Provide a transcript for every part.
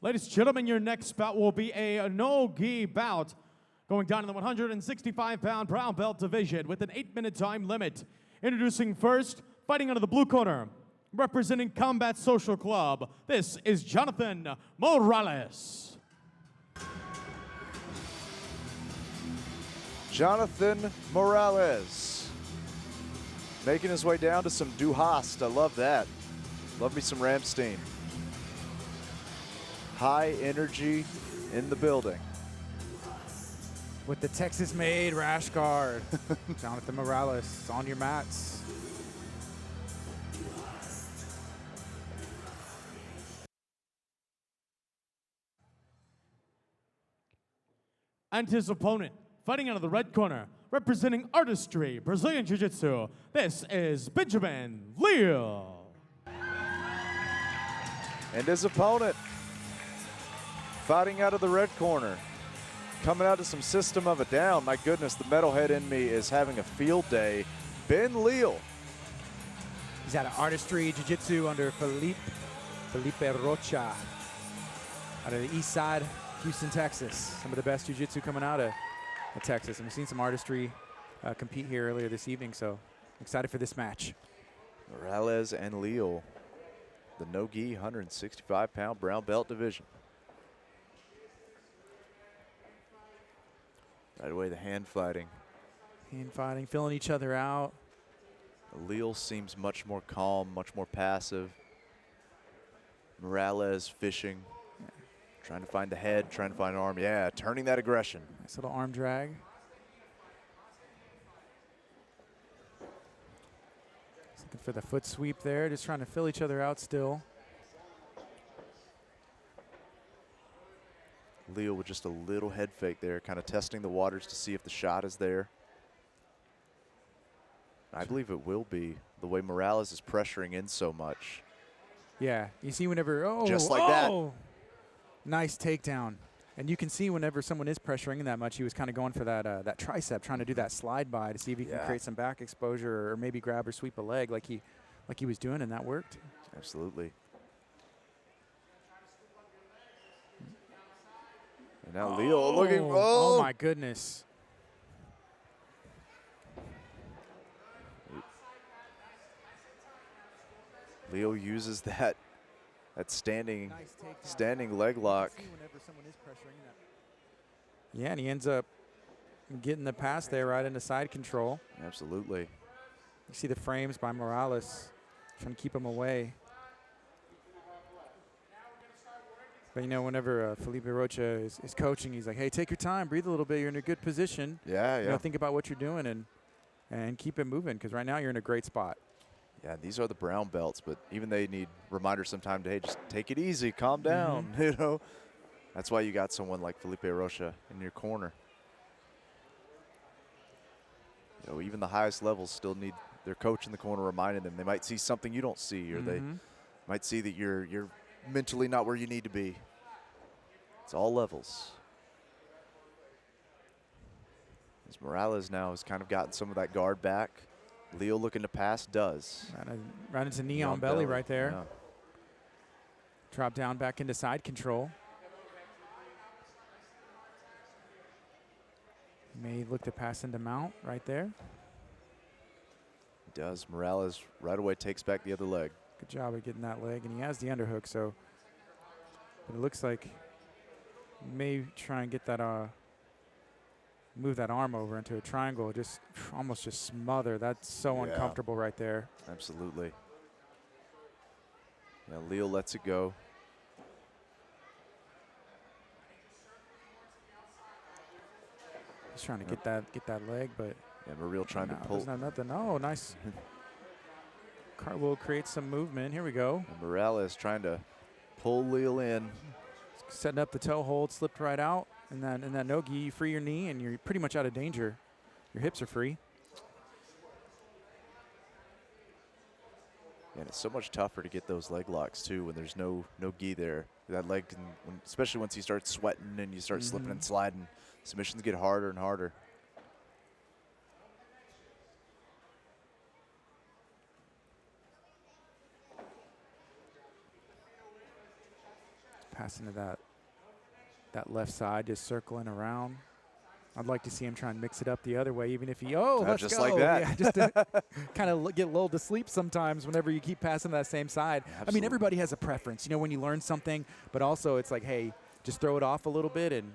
Ladies and gentlemen, your next bout will be a no-gi bout going down in the 165-pound brown belt division with an 8-minute time limit. Introducing first, fighting out of the blue corner, representing Combat Social Club, this is Jonathan Morales. Jonathan Morales making his way down to some Du Hast. I love that. Love me some Ramstein. High energy in the building. With the Texas-made rash guard, Jonathan Morales on your mats. And his opponent, fighting out of the red corner, representing Artistry, Brazilian Jiu-Jitsu, this is Benjamin Leal. And his opponent, fighting out of the red corner, coming out of some System of a Down. My goodness, the metalhead in me is having a field day. Ben Leal. He's out of Artistry Jiu-Jitsu under Felipe Rocha out of the east side, Houston, Texas. Some of the best jiu-jitsu coming out of Texas. And we've seen some Artistry compete here earlier this evening, so excited for this match. Morales and Leal, the no-gi 165-pound brown belt division. Right away, the hand fighting. Hand fighting, filling each other out. Leal seems much more calm, much more passive. Morales fishing, trying to find the head, trying to find an arm. Yeah, turning that aggression. Nice little arm drag. He's looking for the foot sweep there, just trying to fill each other out still. Leal with just a little head fake there, kind of testing the waters to see if the shot is there. I believe it will be, the way Morales is pressuring in so much. Yeah, you see whenever, just like that. Nice takedown. And you can see whenever someone is pressuring in that much, he was kind of going for that that tricep, trying to do that slide by to see if he can create some back exposure or maybe grab or sweep a leg like he was doing, and that worked. Absolutely. And now Leal looking, oh my goodness. Leal uses that standing leg lock. Yeah, and he ends up getting the pass there right into side control. Absolutely. You see the frames by Morales trying to keep him away. But, you know, whenever Felipe Rocha is coaching, he's like, hey, take your time, breathe a little bit. You're in a good position. Yeah, yeah. You know, think about what you're doing and keep it moving, because right now you're in a great spot. Yeah, these are the brown belts, but even they need reminders sometimes to, hey, just take it easy, calm down, you know. That's why you got someone like Felipe Rocha in your corner. You know, even the highest levels still need their coach in the corner reminding them. They might see something you don't see, or they might see that you're mentally not where you need to be. It's all levels. As Morales now has kind of gotten some of that guard back. Leal looking to pass, does. Right into knee on belly right there. Yeah. Drop down back into side control. May look to pass into mount right there. He does. Morales right away takes back the other leg. Good job of getting that leg, and he has the underhook, so. But it looks like he may try and get that, move that arm over into a triangle, just almost just smother. That's so uncomfortable right there. Absolutely. Now Leal lets it go. He's trying to get that leg, but Morales trying to pull. There's not nothing. Oh, nice. Cartwheel creates some movement. Here we go. And Morales trying to pull Leal in. Setting up the toe hold, slipped right out. And that no-gi, you free your knee, and you're pretty much out of danger. Your hips are free. And it's so much tougher to get those leg locks, too, when there's no gi there. That leg can, especially once you start sweating and you start slipping and sliding, submissions get harder and harder. pass into that left side, just circling around. I'd like to see him try and mix it up the other way, even if he, let's just go. like that. Yeah, just to kind of get lulled to sleep sometimes whenever you keep passing that same side. I mean, everybody has a preference, you know, when you learn something, but also it's like, hey, just throw it off a little bit and,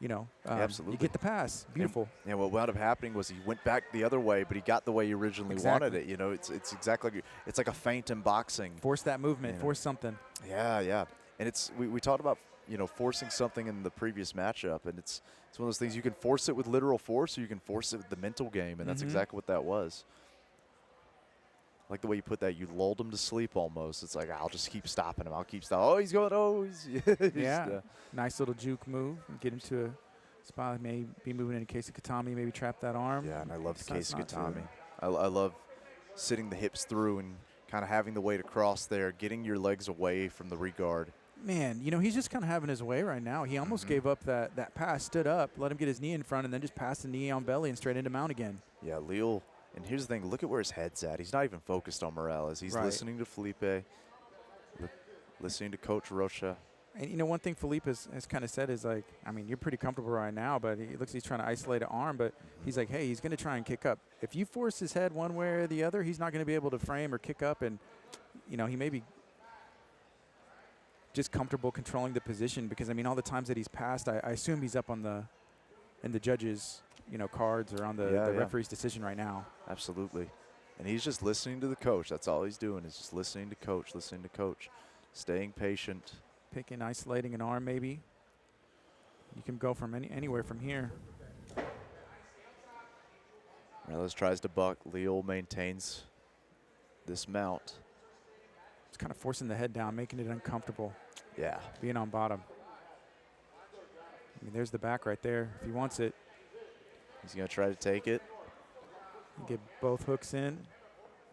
you know, absolutely. you get the pass. Beautiful. And what wound up happening was he went back the other way, but he got the way he originally wanted it. You know, it's exactly, it's like a feint in boxing. Force that movement, you know. force something. Yeah. And it's, we talked about, you know, forcing something in the previous matchup, and it's one of those things you can force it with literal force, or you can force it with the mental game, and that's exactly what that was. Like the way you put that, you lulled him to sleep almost. It's like, I'll just keep stopping him. I'll keep stopping. Oh, he's going. Oh, he's yeah. Nice little juke move. Get him to a spot. Maybe be moving into Casey Katami. Maybe trap that arm. Yeah, and I love the Casey Katami. I love sitting the hips through and kind of having the weight across there, getting your legs away from the regard. Man, you know, he's just kind of having his way right now. He almost gave up that pass, stood up, let him get his knee in front, and then just passed the knee on belly and straight into mount again. Yeah, Leal. And here's the thing. Look at where his head's at. He's not even focused on Morales. He's listening to Felipe, listening to Coach Rocha. And, you know, one thing Felipe has kind of said is, like, I mean, you're pretty comfortable right now, but he looks like he's trying to isolate an arm, but he's like, hey, he's going to try and kick up. If you force his head one way or the other, he's not going to be able to frame or kick up, and, you know, he may be just comfortable controlling the position because, I mean, all the times that he's passed, I assume he's up on in the judges' you know, cards or on the referee's decision right now. Absolutely. And he's just listening to the coach. That's all he's doing is just listening to coach, staying patient. Picking, isolating an arm maybe. You can go from anywhere from here. Morales tries to buck. Leal maintains this mount. It's kind of forcing the head down, making it uncomfortable. Yeah. Being on bottom. I mean, there's the back right there if he wants it. He's going to try to take it. Get both hooks in.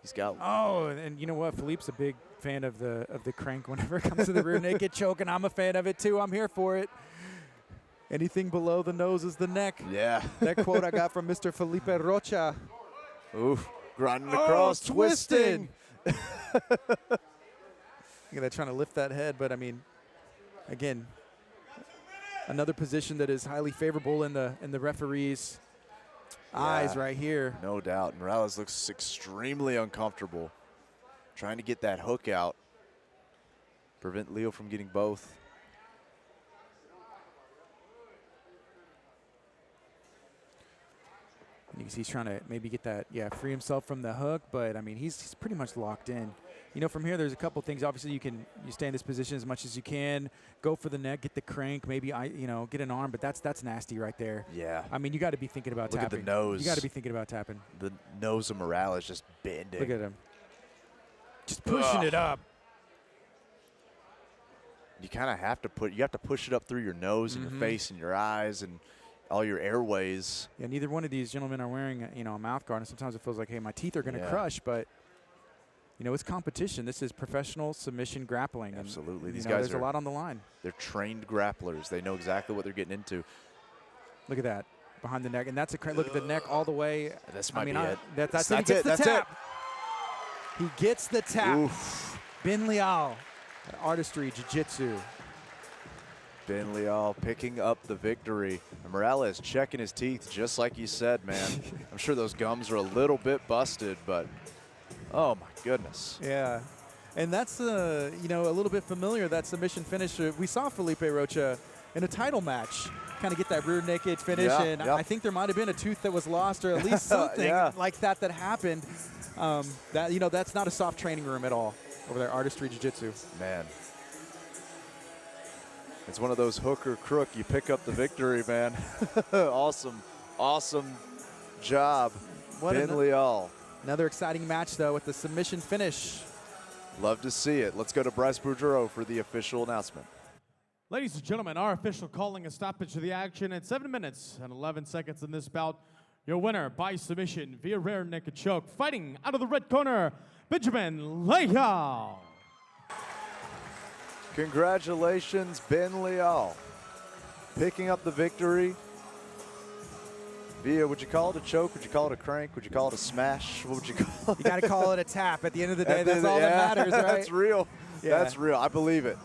He's got. Oh, and you know what? Philippe's a big fan of the crank whenever it comes to the rear naked choke, and I'm a fan of it too. I'm here for it. Anything below the nose is the neck. Yeah. That quote I got from Mr. Felipe Rocha. Oof. Grinding across, twisting. Look at that, trying to lift that head, but I mean, again, another position that is highly favorable in the referee's eyes right here. No doubt. Morales looks extremely uncomfortable. Trying to get that hook out. Prevent Leal from getting both. You can see he's trying to maybe get that, free himself from the hook, but I mean, he's pretty much locked in. You know, from here, there's a couple things. Obviously, you stay in this position as much as you can, go for the neck, get the crank, maybe get an arm, but that's nasty right there. Yeah. I mean, you got to be thinking about tapping. Look at the nose. You got to be thinking about tapping. The nose of Morales just bending. Look at him, just pushing it up. You kind of have to push it up through your nose and your face and your eyes and all your airways. Yeah, neither one of these gentlemen are wearing a mouth guard, and sometimes it feels like, hey, my teeth are going to crush, but it's competition. This is professional submission grappling. Absolutely. And, these guys there's a lot on the line. They're trained grapplers. They know exactly what they're getting into. Look at that behind the neck, and that's a look at the neck all the way. This might be it. That's it. He gets the tap. He gets the tap. Oof. Ben Leal, artistry, jiu-jitsu. Ben Leal picking up the victory. And Morales checking his teeth just like you said, man. I'm sure those gums are a little bit busted, but oh my goodness. Yeah. And that's a little bit familiar, that submission finish. We saw Felipe Rocha in a title match kind of get that rear naked finish, and I think there might have been a tooth that was lost or at least something like that happened. That's not a soft training room at all over there, artistry jiu-jitsu. Man. It's one of those hook or crook. You pick up the victory, man. Awesome job, Ben Leal. Another exciting match, though, with the submission finish. Love to see it. Let's go to Bryce Boudreau for the official announcement. Ladies and gentlemen, our official calling a stoppage to the action at 7 minutes and 11 seconds in this bout. Your winner by submission via rear naked choke, fighting out of the red corner, Benjamin Leal. Congratulations, Ben Leal, picking up the victory via, would you call it a choke? Would you call it a crank? Would you call it a smash? What would you call it? You got to call it a tap at the end of the day. That's all that matters, right? That's real. Yeah. That's real. I believe it.